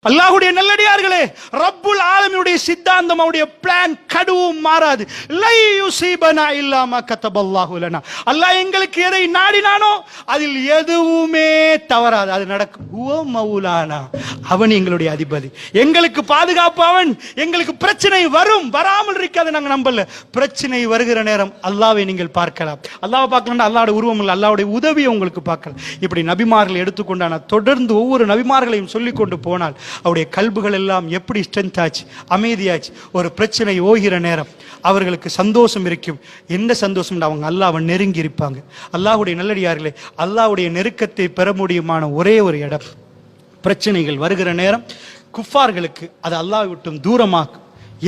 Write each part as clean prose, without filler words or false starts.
அல்லாஹ்வுடைய நல்லடியார்களே, ரப்புல் ஆலமீனுடைய சித்தாந்தம், அவருடைய பிளான் கடுவும் மாறாது. லை யுஸீபனா இல்லா மா கதபல்லாஹு லனா. அல்லாஹ் எங்களுக்கு எதை நாடினானோ அதில் எதுவுமே தவறாது, அது நடக்கும். ஹுவ மௌலானா, அவன் எங்களுடைய அதிபதி, எங்களுக்கு பாதுகாப்பு அவன். எங்களுக்கு பிரச்சனை வரும், வராமல் இருக்காது நாங்க நம்பல. பிரச்சனை வருகிற நேரம் அல்லாஹ்வை நீங்கள் பார்க்கலாம். அல்லாஹ்வை பார்க்கலன்னா அல்லாஹ்வுடைய உருவம் இல்லை, அல்லாஹ்வுடைய உதவியை உங்களுக்கு பார்க்கலாம். இப்படி நபிமார்கள் எடுத்துக்கொண்டான தொடர்ந்து ஒவ்வொரு நபிமார்களையும் சொல்லிக் கொண்டு போனால் அவருடைய கல்புகள் எல்லாம் எப்படி ஸ்ட்ரென்த் ஆச்சு, அமைதியாச்சு. ஒரு பிரச்சனை ஓகிற நேரம் அவர்களுக்கு சந்தோஷம் இருக்கும். என்ன சந்தோஷம்? அவங்க அல்லாஹ்வை நெருங்கி இருப்பாங்க. அல்லாஹ்வுடைய நல்லடியார்களே, அல்லாஹ்வுடைய நெருக்கத்தை பெற முடியுமான ஒரே ஒரு இடம், பிரச்சனைகள் வருகிற நேரம் குஃபார்களுக்கு அது அல்லாஹ்வை விட்டும் தூரமாக்கும்.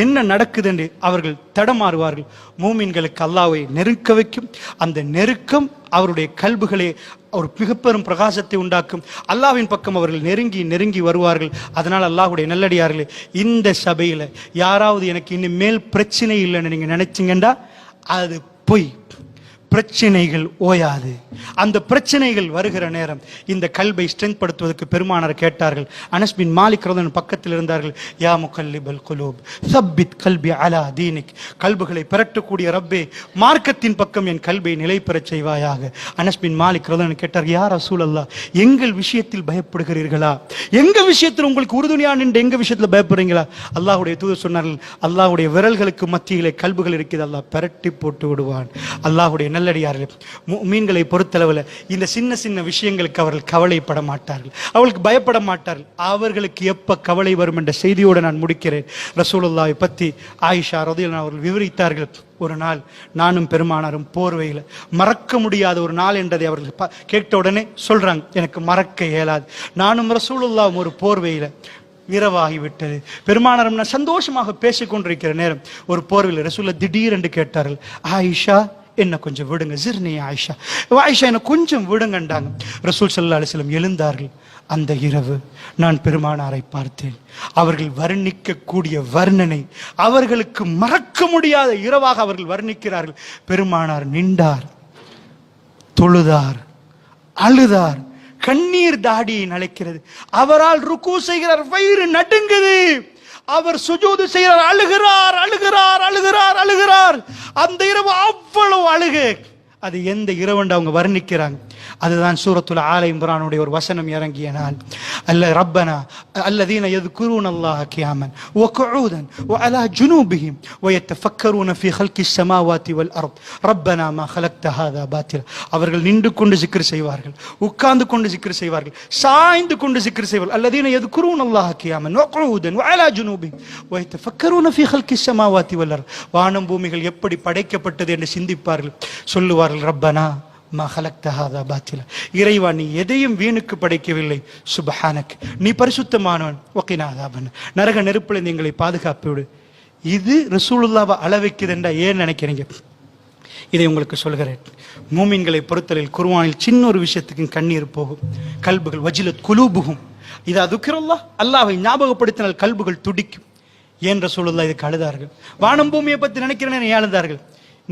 என்ன நடக்குது என்று அவர்கள் தடமாறுவார்கள். மூமின்களுக்கு அல்லாஹ்வை நெருக்க வைக்கும். அந்த நெருக்கம் அவருடைய கல்புகளே ஒரு மிகப்பெரும் பிரகாசத்தை உண்டாக்கும். அல்லாஹ்வின் பக்கம் அவர்கள் நெருங்கி நெருங்கி வருவார்கள். அதனால் அல்லாஹ்வுடைய நல்லடியார்களே, இந்த சபையில் யாராவது எனக்கு இன்னும் மேல் பிரச்சனை இல்லைன்னு நீங்க நினைச்சீங்கன்னா அது பொய். பிரச்சனைகள் ஓயாது. அந்த பிரச்சனைகள் வருகிற நேரம் இந்த கல்பை ஸ்ட்ரென்த் படுத்துவதற்கு பெருமானார் கேட்டார்கள். அனஸ் பின் மாலிக் ரலியல்லாஹு பக்கத்தில் இருந்தார்கள். யா முகல்லிபல் குலூப் சப்பித் கல்பி அலா தீனிக். கல்புகளை பிரட்டக்கூடிய ரப்பே, மார்க்கத்தின் பக்கம் என் கல்பை நிலை பெறச் செய்வாயாக. அனஸ் பின் மாலிக் ரலியல்லாஹு கேட்டார், யா ரசூலல்லாஹ், எங்கள் விஷயத்தில் பயப்படுகிறீர்களா? எங்க விஷயத்தில் உங்களுக்கு உறுதுணையா நின்று எங்க விஷயத்தில் பயப்படுறீங்களா? அல்லாஹ்வுடைய தூதர் சொன்னார்கள், அல்லாஹ்வுடைய விரல்களுக்கு மத்தியிலே கல்புகள் இருக்குது, அல்லாஹ் பிரட்டி போட்டு விடுவான். அல்லாஹ்வுடைய நல்லடியார்களே, முஃமின்களை பொறுத்தளவில் இந்த சின்ன சின்ன விஷயங்களுக்கு அவர்கள் கவலைப்பட மாட்டார்கள், அவர்களுக்கு பயப்பட மாட்டார்கள். அவர்களுக்கு எப்ப கவலை வரும் என்ற செய்தியோடு நான் முடிக்கிறேன். ரசூலுல்லாஹை பற்றி ஆயிஷா ரலியல்லாஹு அவர்கள் விவரித்தார்கள். ஒரு நாள் நானும் பெருமானாரும் போர்வையில், மறக்க முடியாத ஒரு நாள் என்றதை அவர்கள் கேட்ட உடனே சொல்றாங்க, எனக்கு மறக்க இயலாது. நானும் ரசூலுல்லாஹும் ஒரு போர்வையில், இரவாகிவிட்டது. பெருமானாரும் நான் சந்தோஷமாக பேசிக்கொண்டிருக்கிற நேரம் ஒரு போர்வையில் ரசூலுல்லாஹ் திடீரென்று கேட்டார்கள், ஆயிஷா என்ன கொஞ்சம் விடுங்க, ஜிர்னி ஆயிஷா, ஆயிஷா என்ன கொஞ்சம் விடுங்கண்டாங்க. ரசூல் ஸல்லல்லாஹு அலைஹி வஸல்லம் எழுந்தார்கள். அந்த இரவு நான் பெருமானாரை பார்த்தேன். அவர்கள் வர்ணிக்கக்கூடிய வர்ணனை அவர்களுக்கு மறக்க முடியாத இரவாக அவர்கள் வர்ணிக்கிறார்கள். பெருமானார் நின்றார், தொழுதார், அழுதார், கண்ணீர் தாடியை நனைக்கிறது. அவரால் ருக்கு செய்கிறார், வயிறு நடுங்குது. அவர் சுஜூது செய்கிறார், அழுகிறார், அழுகிறார், அழுகிறார், அழுகிறார். அந்த இரவு அவ்வளவு அழுகு. அது எந்த இரவுண்டு அவங்க வர்ணிக்கிறாங்க. அதுதான் சூரத்துல் ஆல இம்ரானுடைய ஒரு வசனம் இறங்கிய நாள். அல்ல ரப்பனா அல்லதீன யذ்குரூன அல்லாஹ கியாமன் வ குஊதன் வ அலா ஜுனூபிஹிம் வ யத்தஃபக்கரூன ஃபீ ஹல்கிஸ் ஸமாவாதி வல் அர்த் ரப்பனா மா ஹலக்த ஹாதா பாத்திலா. அவர்கள் நின்று கொண்டு zikr செய்வார்கள், உட்கார்ந்து கொண்டு zikr செய்வார்கள், சாய்ந்து கொண்டு zikr செய்வார்கள். அல்லதீன யذ்குரூன அல்லாஹ கியாமன் வ குஊதன் வ அலா ஜுனூபிஹிம் வ யத்தஃபக்கரூன ஃபீ ஹல்கிஸ் ஸமாவாதி வல் அர்த். வானம் பூமிகள் எப்படி படைக்கப்பட்டது என்று சிந்திப்பார்கள். சொல்லுவார்கள், ரப்பனா மா ஹலக்த ஹாதா பாத்திலா, இறைவா நீ எதையும் வீணுக்கு படைக்கவில்லை, சுப்ஹானக் நீ பரிசுத்தமானவன், வகினா அஸாபன் நரக நெருப்பில் எங்களை பாதுகாப்பு விடு. இது ரசூலுல்லாஹ்வை அளவைக்குதுண்டா ஏன் நினைக்கிறீங்க? இதை உங்களுக்கு சொல்கிறேன். மூமின்களை பொறுத்தலில் குர்ஆனில் சின்ன ஒரு விஷயத்துக்கு கண்ணீர் போகும். கல்புகள் வஜிலத் குலூபுஹும் இதா துக்ரல்லாஹ், அல்லாஹ்வை ஞாபகப்படுத்தினால் கல்புகள் துடிக்கும். ஏன் ரசூலுல்லாஹ் இதுக்கு அழுதார்கள்? வானம் பூமியை பற்றி நினைக்கிறேன்னு ஏன் அழுதார்கள்?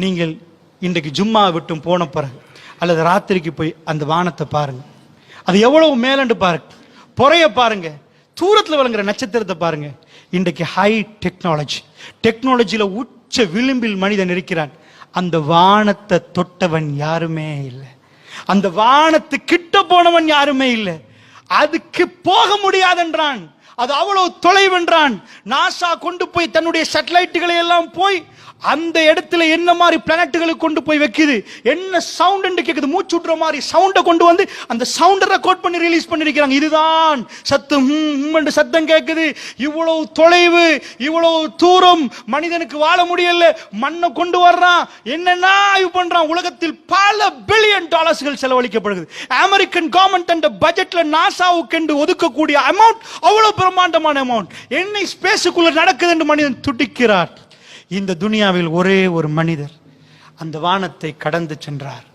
நீங்கள் இன்றைக்கு ஜும்மா விட்டும் போன பிறகு அல்லது ராத்திரிக்கு போய் அந்த வானத்தை பாருங்க, அது எவ்வளவு மேலண்டு பாருங்க, பொறைய பாருங்க, தூரத்தில் விளங்குற நட்சத்திரத்தை பாருங்க. இன்றைக்கு ஹை டெக்னாலஜியில உச்ச விளிம்பில் மனிதன் இருக்கிறான். அந்த வானத்தை தொட்டவன் யாருமே இல்லை, அந்த வானத்து கிட்ட போனவன் யாருமே இல்லை. அதுக்கு போக முடியாதென்றான், அது அவ்வளவு தொலைவென்றான். நாசா கொண்டு போய் தன்னுடைய சேட்டலைட்டுகளை எல்லாம் போய் அந்த இடத்துல என்ன மாதிரி பிளானட்டுகளை கொண்டு போய் வைக்குது, என்ன சவுண்ட் கேட்குது, மூச்சு விடுற மாதிரி சவுண்டை கொண்டு வந்து அந்த சவுண்டை ரெக்கார்ட் பண்ணி ரிலீஸ் பண்ணிருக்கிறாங்க. இதுதான் சத்தம், சத்தம் கேட்குது. இவ்வளவு தொலைவு, இவ்வளவு தூரம் மனிதனுக்கு வாழ முடியல. மண்ணை கொண்டு வர்றான், என்னன்னா ஆய்வு பண்றான். உலகத்தில் பல பில்லியன் டாலர்ஸ்கள் செலவழிக்கப்படுகிறது. அமெரிக்கன் கவர்மெண்ட் அந்த பட்ஜெட்ல நாசாவுக்கு என்று ஒதுக்கக்கூடிய அமௌண்ட் அவ்வளவு பிரம்மாண்டமான அமௌண்ட். என்ன ஸ்பேஸுக்குள்ள நடக்குது என்று மனிதன் துடிக்கிறார். இந்த துனியாவில் ஒரே ஒரு மனிதர் அந்த வானத்தை கடந்து சென்றார்.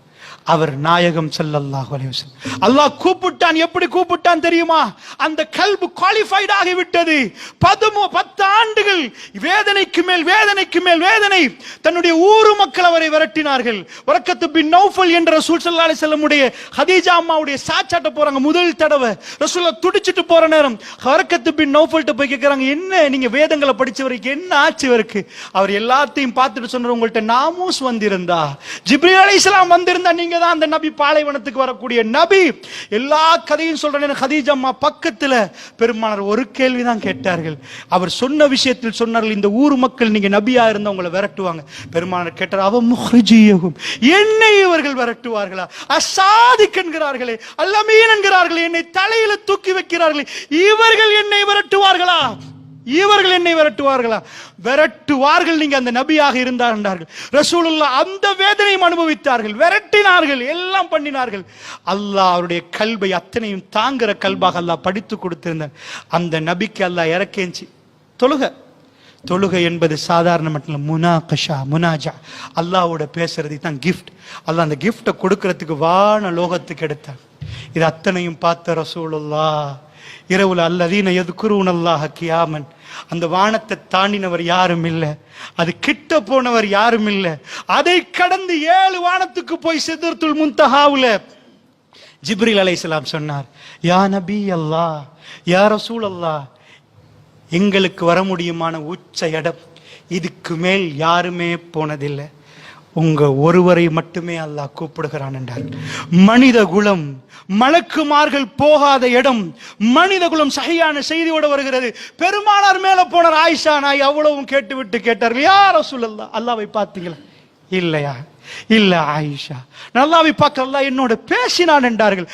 அவர் நாயகம் ஸல்லல்லாஹு அலைஹி வஸல்லம். அல்லாஹ் கூப்பிட்டான். எப்படி கூப்பிட்டான் தெரியுமா? அந்த கல்பு குவாலிஃபைட் ஆகிவிட்டது. 10 ஆண்டுகள் வேதனைக்கு மேல் வேதனைக்கு மேல் வேதனை. தன்னுடைய ஊரு மக்கள் அவரை விரட்டினார்கள். வரக்கத் பின் நௌஃபல் என்ற ரசூல் ஸல்லல்லாஹு அலைஹி வஸல்லம் உடைய ஹதீஜா அம்மாவுடைய சாச்சாட்ட போறாங்க. முதல் தடவை ரசூலுல்லாஹ் துடிச்சிட்டு போற நேரம் வரக்கத் பின் நௌஃபல்ட்ட போய் கேக்குறாங்க, என்ன நீங்க வேதங்களை படிச்சவருக்கு என்ன ஆச்சு இவருக்கு? அவர் எல்லாத்தையும் பார்த்துட்டு சொன்னார், உங்கள்ட்ட நாமூஸ் வந்திருந்தா, ஜிப்ரீல் அலைஹிஸ்ஸலாம் வந்திருந்தா நீங்க தான் அந்த நபி, பாலைவனத்துக்கு வரக்கூடிய நபி. எல்லா கதையும் சொல்றேன். ஹதீஜா அம்மா பக்கத்துல பெருமானார் ஒரு கேள்விதான் கேட்டார்கள். அவர் சொன்ன விஷயத்தில் சொன்னார்கள், இந்த ஊர் மக்கள் நீங்க நபியா இருந்தா உங்களை விரட்டுவாங்க. பெருமானார் கேட்டார், அவ முஹ்ரிஜியஹும், என்னை இவர்கள் விரட்டுவார்களா? அசாதிக் என்கிறார்களே, அல்லமீன் என்கிறார்களே, என்னை தலையில தூக்கி வைக்கிறார்களே, இவர்கள் என்னை விரட்டுவார்களா? இவர்கள் என்னை விரட்டுவார்களா? விரட்டுவார்கள். நீங்க அந்த நபியாக இருந்தார்கள். ரசூலுல்லாஹ் அந்த வேதனையும் அனுபவித்தார்கள், விரட்டினார்கள், எல்லாம் பண்ணினார்கள். அல்லாஹ் அவருடைய கல்பை அத்தனையும் தாங்குற கல்பாக அல்லாஹ் படித்து கொடுத்திருந்தார். அந்த நபிக்கு அல்லாஹ் இறக்கேஞ்சி தொழுகை என்பது சாதாரண மட்டும் முனாகஷா, முனாஜா, அல்லாஹ்வோட பேசுறது தான் கிஃப்ட். அல்லாஹ் அந்த கிஃப்டை கொடுக்கறதுக்கு வான லோகத்துக்கு எடுத்தார். இது அத்தனையும் பார்த்த ரசூலுல்லாஹ் இரவுல அல்லதீன யذ்குரூனல்லாஹ கியாமன், அந்த வானத்தை தாண்டினவர் யாரும் இல்லை, அது கிட்ட போனவர் யாரும் இல்லை. அதை கடந்து 7 வானத்துக்கு போய் சிதறத்துல் முன்தஹாவுல ஜிப்ரீல் அலைஹிஸ்ஸலாம் சொன்னார், யா நபி அல்லாஹ், யா ரசூல் அல்லாஹ், எங்களுக்கு வர முடியுமான உச்ச இடம், இதுக்கு மேல் யாருமே போனதில்லை, உங்க ஒருவரை மட்டுமே அல்லாஹ் கூப்பிடுகிறான் என்றார். மனித குலம், மலக்குமார்கள் போகாத இடம், மனித குலம். சஹீஹான செய்தியோட வருகிறது. பெருமானார் மேல போனார். ஆயிஷா நாய் அவ்வளவும் கேட்டுவிட்டு கேட்டார்கள், யா ரசூலல்லாஹ், அல்லாஹ்வை பார்த்தீங்களா? இல்லையா? இல்ல ஆயிஷா, அல்லாஹ்வை பார்க்க அல்லாஹ் என்னோட பேசினான் என்றார்கள்.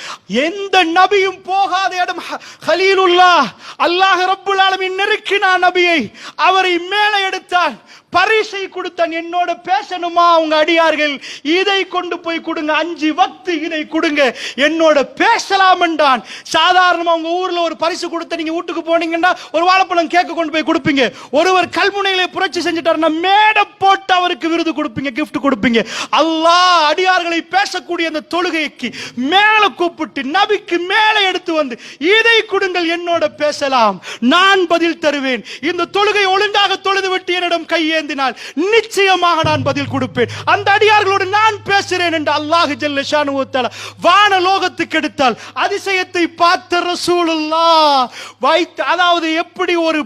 எந்த நபியும் போகாத இடம் ஹலீலுல்லாஹ், அல்லாஹ் ரப்புல் ஆலமீன் நெருக்கினான் நபியை, அவரை மேலே எடுத்தான், பரிசை கொடுத்தான். என்னோட பேசணுமா உங்க அடியார்கள்? இதை கொண்டு போய் கொடுங்க, 5 வக்து இதை கொடுங்க, என்னோட பேசலாம் என்றான். சாதாரணமா உங்க ஊர்ல ஒரு பரிசு கொடுத்த நீங்க வீட்டுக்கு போனீங்கன்னா ஒரு வாழைப்பழம் கேக்க கொண்டு போய் கொடுப்பீங்க. ஒருவர் கல்முனையில புரட்சி செஞ்சுட்டாருன்னா மேடை போட்டு அவருக்கு விருது கொடுப்பீங்க, கிஃப்ட் கொடுப்பீங்க. அல்லாஹ் அடியார்களை பேசக்கூடிய அந்த தொழுகைக்கு மேல கூப்பிட்டு நபிக்கு மேல எடுத்து வந்து இதை கொடுங்கள், என்னோட பேசலாம், நான் பதில் தருவேன். இந்த தொழுகை ஒழுங்காக தொழுது விட்டு என்னிடம் கையே நிச்சயமாக நான் பதில் கொடுப்பேன், அந்த அடியார்களோடு நான் பேசுறேன் என்று அல்லாஹ் ஜல்ல ஷானுஹு வ தஆலா வான லோகத்துக்கு எடுத்தால் அதிசயத்தை பார்த்த ரசூலுல்லாஹ் வைத்து, அதாவது எப்படி ஒரு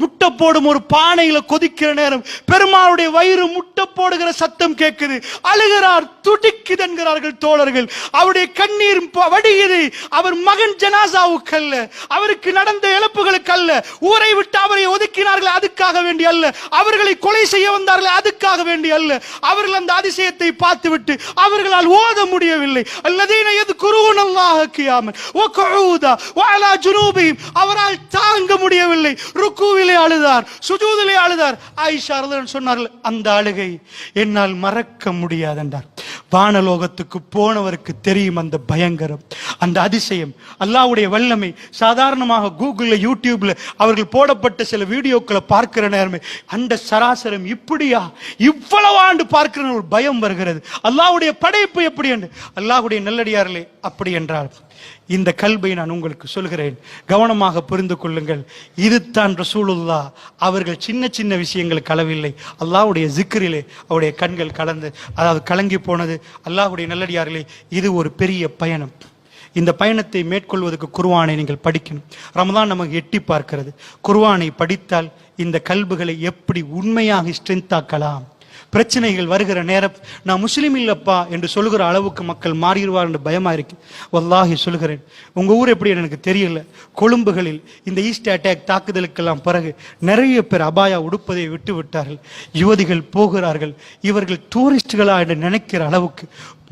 முட்டை போடும் ஒரு பானையில கொதிக்கிற நேரம் பெருமாளுடைய வயிறு முட்டை போடுகிற சத்தம் கேட்குது, அழுகிறார், துடிக்குது என்கிறார்கள் தோழர்கள். அவருடைய கண்ணீர் வடிகிறது. அவர் மகன் ஜனாசாவுக்கு அல்ல, அவருக்கு நடந்த இழப்புகளுக்கு அல்ல, ஊரை விட்டு அவரை ஒதுக்கினார்கள் அதுக்காக வேண்டி அல்ல, அவர்களை கொலை செய்ய வந்தார்கள் அதுக்காக வேண்டி அல்ல, அவர்கள் அந்த அதிசயத்தை பார்த்துவிட்டு அவர்களால் ஓத முடியவில்லை. அல்லதீன யذ்குரூனல்லாஹ கியாமன் வ குஊதா வ அலா ஜுனூபிஹிம், அவரால் தாங்க முடியவில்லை, ருக்கூவிலே அழுதார், சுஜூதிலே அழுதார். ஆயிஷா ரலியல்லாஹு சொன்னார்கள், அந்த அழுகை என்னால் மறக்க முடியாது என்றார். வானலோகத்துக்கு போனவருக்கு தெரியும் அந்த பயங்கரம், அந்த அதிசயம், அல்லாஹ்வுடைய வல்லமை. சாதாரணமாக கூகுள்ல, யூடியூப்ல அவர்கள் போடப்பட்ட சில வீடியோக்களை பார்க்கிற நேரமே அந்த சராசரம் இப்படியா, இவ்வளவு ஆண்டு பார்க்கிற ஒரு பயம் வருகிறது. அல்லாஹ்வுடைய படைப்பு எப்படி என்று. அல்லாஹ்வுடைய நல்லடியார்களே, அப்படி என்றால் இந்த கல்பை நான் உங்களுக்கு சொல்கிறேன், கவனமாக புரிந்து கொள்ளுங்கள். இதுதான் ரசூலுல்லாஹ் அவர்கள் சின்ன சின்ன விஷயங்கள் களவில்லை, அல்லாஹ்வுடைய ஜிக்ரிலே அவருடைய கண்கள் கலந்து, அதாவது கலங்கி போனது. அல்லாஹ்வுடைய நல்லடியார்களே, இது ஒரு பெரிய பயணம். இந்த பயணத்தை மேற்கொள்வதற்கு குர்ஆனை நீங்கள் படிக்கணும். ரமதான் நமக்கு எட்டி பார்க்கிறது. குர்ஆனை படித்தால் இந்த கல்புகளை எப்படி உண்மையாக ஸ்ட்ரென்த் ஆக்கலாம். பிரச்சனைகள் வருகிற நேரம் நான் முஸ்லீம் இல்லப்பா என்று சொல்லுகிற அளவுக்கு மக்கள் மாறிடுவார் என்று பயமா இருக்கு. வல்லாஹி சொல்கிறேன், உங்க ஊர் எப்படி எனக்கு தெரியல, கொழும்புகளில் இந்த ஈஸ்ட் அட்டாக் தாக்குதலுக்கெல்லாம் பிறகு நிறைய பேர் அபாயா உடுப்பதை விட்டு விட்டார்கள். யுவதிகள் போகிறார்கள், இவர்கள் டூரிஸ்டுகளா என்று நினைக்கிற அளவுக்கு,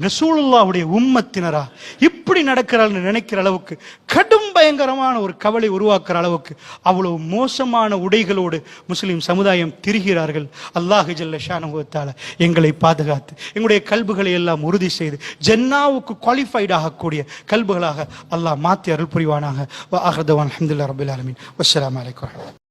ரசூலுல்லாஹ்வுடைய உம்மத்தினரா இப்படி நடக்கிறார்கள் நினைக்கிற அளவுக்கு, கடும் பயங்கரமான ஒரு கவலை உருவாக்குற அளவுக்கு அவ்வளவு மோசமான உடைகளோடு முஸ்லிம் சமுதாயம் திரிகிறார்கள். அல்லாஹ் ஜல்ல ஷானுஹு வ தஆலா எங்களை பாதுகாத்து எங்களுடைய கல்புகளை எல்லாம் உறுதி செய்து ஜன்னாவுக்கு குவாலிஃபைட் ஆகக்கூடிய கல்புகளாக அல்லாஹ் மாற்றி அருள் புரிவானாக. வ ஆஹிரு தஅவானா அல்ஹம்துலில்லாஹி ரப்பில் ஆலமீன். வஸ்ஸலாமு அலைக்கும்.